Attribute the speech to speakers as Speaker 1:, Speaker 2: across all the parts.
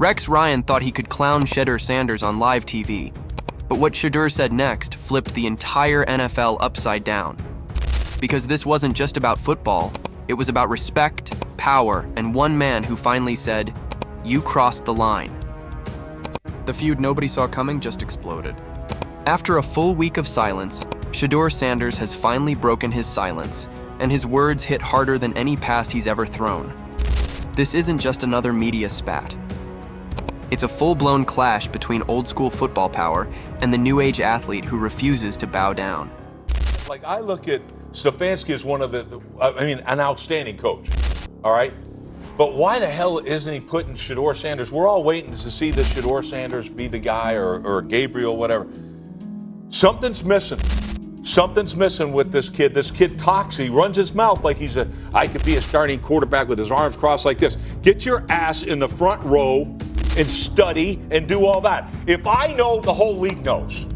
Speaker 1: Rex Ryan thought he could clown Shedeur Sanders on live TV, but what Shedeur said next flipped the entire NFL upside down. Because this wasn't just about football, it was about respect, power, and one man who finally said, "You crossed the line." The feud nobody saw coming just exploded. After a full week of silence, Shedeur Sanders has finally broken his silence, and his words hit harder than any pass he's ever thrown. This isn't just another media spat. It's a full-blown clash between old-school football power and the new-age athlete who refuses to bow down.
Speaker 2: Like, I look at Stefanski as one of an outstanding coach, all right? But why the hell isn't he putting Shedeur Sanders? We're all waiting to see the Shedeur Sanders be the guy or Gabriel, whatever. Something's missing. Something's missing with this kid. This kid talks. He runs his mouth like I could be a starting quarterback with his arms crossed like this. Get your ass in the front row and study and do all that. If I know, the whole league knows.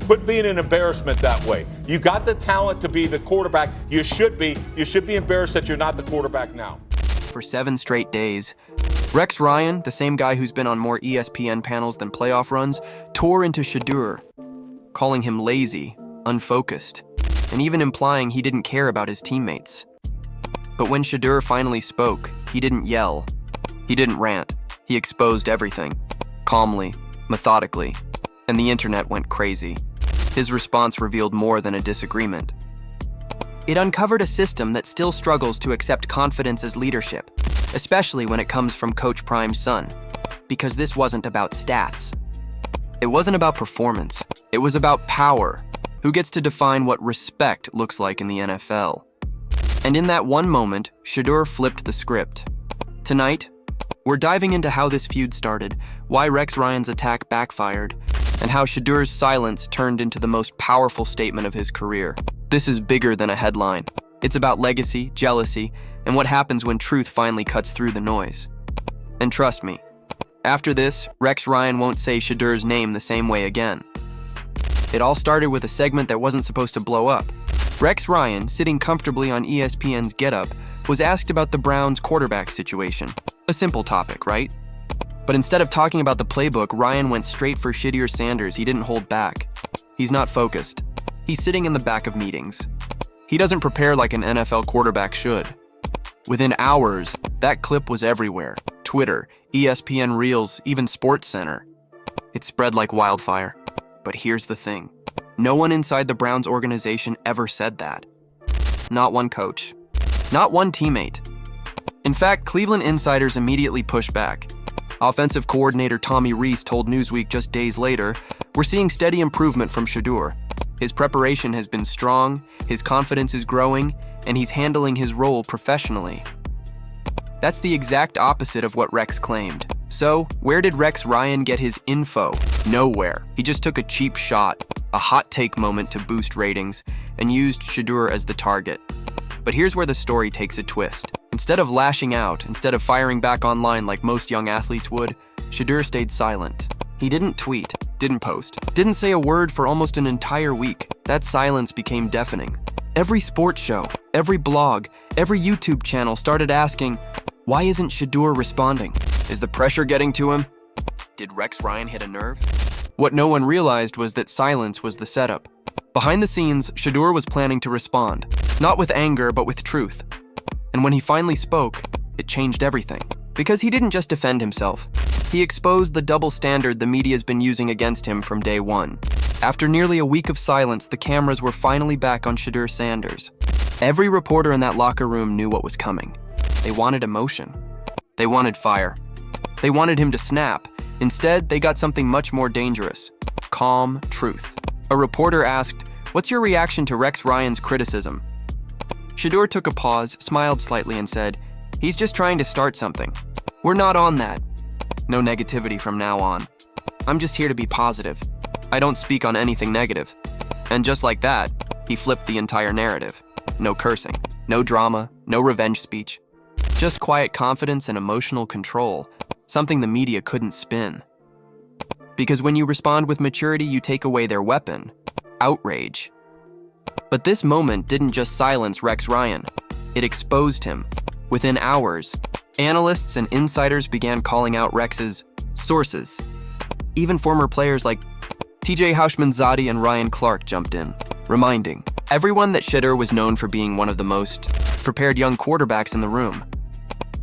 Speaker 2: Quit being an embarrassment that way. You got the talent to be the quarterback. You should be. You should be embarrassed that you're not the quarterback now.
Speaker 1: For 7 straight days, Rex Ryan, the same guy who's been on more ESPN panels than playoff runs, tore into Shedeur, calling him lazy, unfocused, and even implying he didn't care about his teammates. But when Shedeur finally spoke, he didn't yell. He didn't rant. He exposed everything, calmly, methodically, and the internet went crazy. His response revealed more than a disagreement. It uncovered a system that still struggles to accept confidence as leadership, especially when it comes from Coach Prime's son, because this wasn't about stats. It wasn't about performance. It was about power. Who gets to define what respect looks like in the NFL? And in that one moment, Shedeur flipped the script. Tonight, we're diving into how this feud started, why Rex Ryan's attack backfired, and how Shedeur's silence turned into the most powerful statement of his career. This is bigger than a headline. It's about legacy, jealousy, and what happens when truth finally cuts through the noise. And trust me, after this, Rex Ryan won't say Shedeur's name the same way again. It all started with a segment that wasn't supposed to blow up. Rex Ryan, sitting comfortably on ESPN's Get Up, was asked about the Browns' quarterback situation. A simple topic, right? But instead of talking about the playbook, Ryan went straight for Shedeur Sanders. He didn't hold back. He's not focused. He's sitting in the back of meetings. He doesn't prepare like an NFL quarterback should. Within hours, that clip was everywhere. Twitter, ESPN Reels, even SportsCenter. It spread like wildfire. But here's the thing. No one inside the Browns organization ever said that. Not one coach. Not one teammate. In fact, Cleveland insiders immediately pushed back. Offensive coordinator Tommy Rees told Newsweek just days later, "We're seeing steady improvement from Shedeur. His preparation has been strong, his confidence is growing, and he's handling his role professionally." That's the exact opposite of what Rex claimed. So, where did Rex Ryan get his info? Nowhere. He just took a cheap shot, a hot take moment to boost ratings, and used Shedeur as the target. But here's where the story takes a twist. Instead of lashing out, instead of firing back online like most young athletes would, Shedeur stayed silent. He didn't tweet, didn't post, didn't say a word for almost an entire week. That silence became deafening. Every sports show, every blog, every YouTube channel started asking, why isn't Shedeur responding? Is the pressure getting to him? Did Rex Ryan hit a nerve? What no one realized was that silence was the setup. Behind the scenes, Shedeur was planning to respond, not with anger, but with truth. And when he finally spoke, it changed everything. Because he didn't just defend himself. He exposed the double standard the media's been using against him from day one. After nearly a week of silence, the cameras were finally back on Shedeur Sanders. Every reporter in that locker room knew what was coming. They wanted emotion. They wanted fire. They wanted him to snap. Instead, they got something much more dangerous. Calm truth. A reporter asked, "What's your reaction to Rex Ryan's criticism?" Shedeur took a pause, smiled slightly, and said, "He's just trying to start something. We're not on that. No negativity from now on. I'm just here to be positive. I don't speak on anything negative." And just like that, he flipped the entire narrative. No cursing, no drama, no revenge speech. Just quiet confidence and emotional control, something the media couldn't spin. Because when you respond with maturity, you take away their weapon, outrage. But this moment didn't just silence Rex Ryan. It exposed him. Within hours, analysts and insiders began calling out Rex's Sources. Even former players like TJ Houshmandzadeh and Ryan Clark jumped in, reminding everyone that Shedeur was known for being one of the most prepared young quarterbacks in the room.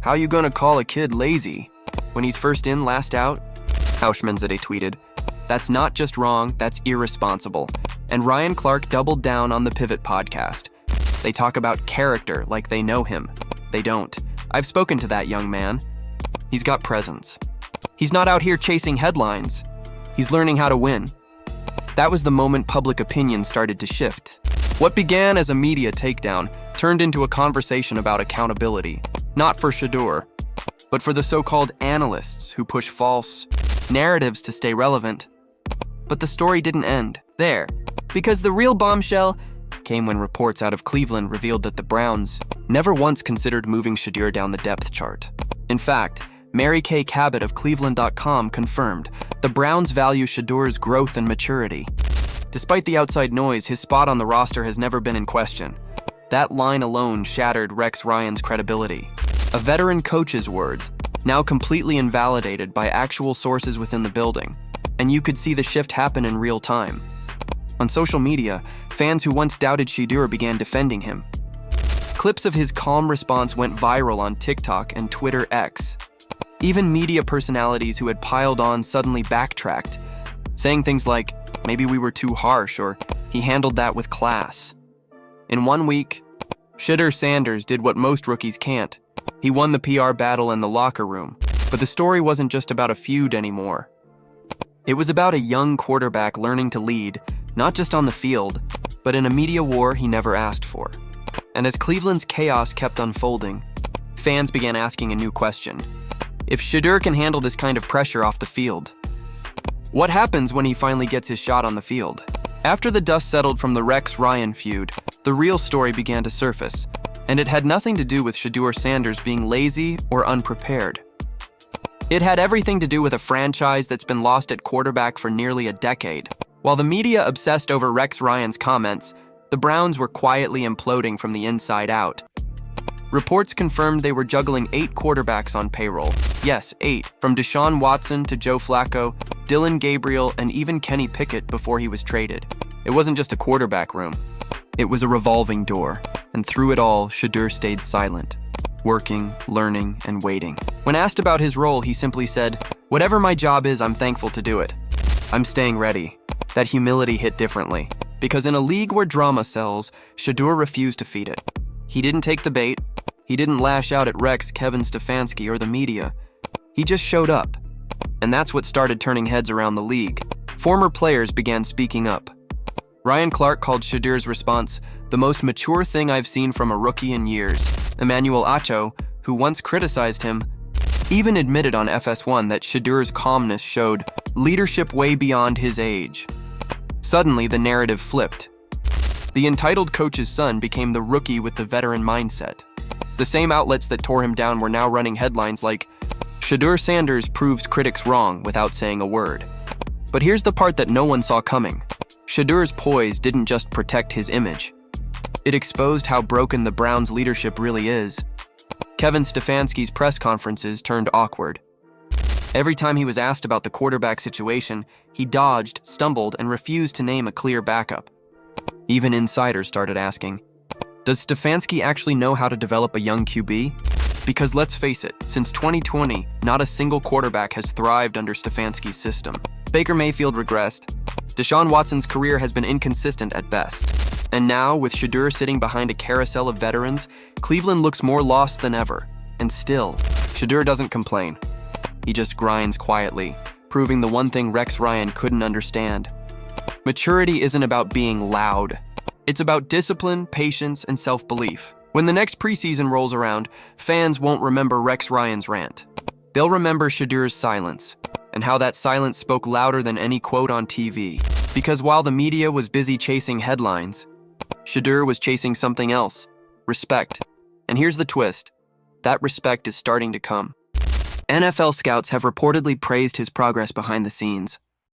Speaker 1: How you gonna call a kid lazy when he's first in, last out? Houshmandzadeh tweeted, "That's not just wrong, that's irresponsible." And Ryan Clark doubled down on the Pivot podcast. They talk about character like they know him. They don't. I've spoken to that young man. He's got presence. He's not out here chasing headlines. He's learning how to win. That was the moment public opinion started to shift. What began as a media takedown turned into a conversation about accountability, not for Shedeur, but for the so-called analysts who push false narratives to stay relevant. But the story didn't end there, because the real bombshell came when reports out of Cleveland revealed that the Browns never once considered moving Shedeur down the depth chart. In fact, Mary Kay Cabot of Cleveland.com confirmed the Browns value Shedeur's growth and maturity. Despite the outside noise, his spot on the roster has never been in question. That line alone shattered Rex Ryan's credibility. A veteran coach's words, now completely invalidated by actual sources within the building, and you could see the shift happen in real time. On social media, fans who once doubted Shedeur began defending him. Clips of his calm response went viral on TikTok and Twitter X. Even media personalities who had piled on suddenly backtracked, saying things like, "Maybe we were too harsh," or "He handled that with class." In 1 week, Shedeur Sanders did what most rookies can't. He won the PR battle in the locker room. But the story wasn't just about a feud anymore. It was about a young quarterback learning to lead, not just on the field, but in a media war he never asked for. And as Cleveland's chaos kept unfolding, fans began asking a new question. If Shedeur can handle this kind of pressure off the field, what happens when he finally gets his shot on the field? After the dust settled from the Rex-Ryan feud, the real story began to surface, and it had nothing to do with Shedeur Sanders being lazy or unprepared. It had everything to do with a franchise that's been lost at quarterback for nearly a decade. While the media obsessed over Rex Ryan's comments, the Browns were quietly imploding from the inside out. Reports confirmed they were juggling 8 quarterbacks on payroll. Yes, 8. From Deshaun Watson to Joe Flacco, Dylan Gabriel, and even Kenny Pickett before he was traded. It wasn't just a quarterback room. It was a revolving door. And through it all, Shedeur stayed silent, working, learning, and waiting. When asked about his role, he simply said, "Whatever my job is, I'm thankful to do it. I'm staying ready." That humility hit differently, because in a league where drama sells, Shedeur refused to feed it. He didn't take the bait. He didn't lash out at Rex, Kevin Stefanski, or the media. He just showed up. And that's what started turning heads around the league. Former players began speaking up. Ryan Clark called Shedeur's response the most mature thing I've seen from a rookie in years. Emmanuel Acho, who once criticized him, even admitted on FS1 that Shedeur's calmness showed leadership way beyond his age. Suddenly, the narrative flipped. The entitled coach's son became the rookie with the veteran mindset. The same outlets that tore him down were now running headlines like, "Shedeur Sanders proves critics wrong," without saying a word. But here's the part that no one saw coming. Shedeur's poise didn't just protect his image. It exposed how broken the Browns' leadership really is. Kevin Stefanski's press conferences turned awkward. Every time he was asked about the quarterback situation, he dodged, stumbled, and refused to name a clear backup. Even insiders started asking, does Stefanski actually know how to develop a young QB? Because let's face it, since 2020, not a single quarterback has thrived under Stefanski's system. Baker Mayfield regressed. Deshaun Watson's career has been inconsistent at best. And now, with Shedeur sitting behind a carousel of veterans, Cleveland looks more lost than ever. And still, Shedeur doesn't complain. He just grinds quietly, proving the one thing Rex Ryan couldn't understand. Maturity isn't about being loud. It's about discipline, patience, and self-belief. When the next preseason rolls around, fans won't remember Rex Ryan's rant. They'll remember Shedeur's silence, and how that silence spoke louder than any quote on TV. Because while the media was busy chasing headlines, Shedeur was chasing something else: respect. And here's the twist: that respect is starting to come. NFL scouts have reportedly praised his progress behind the scenes.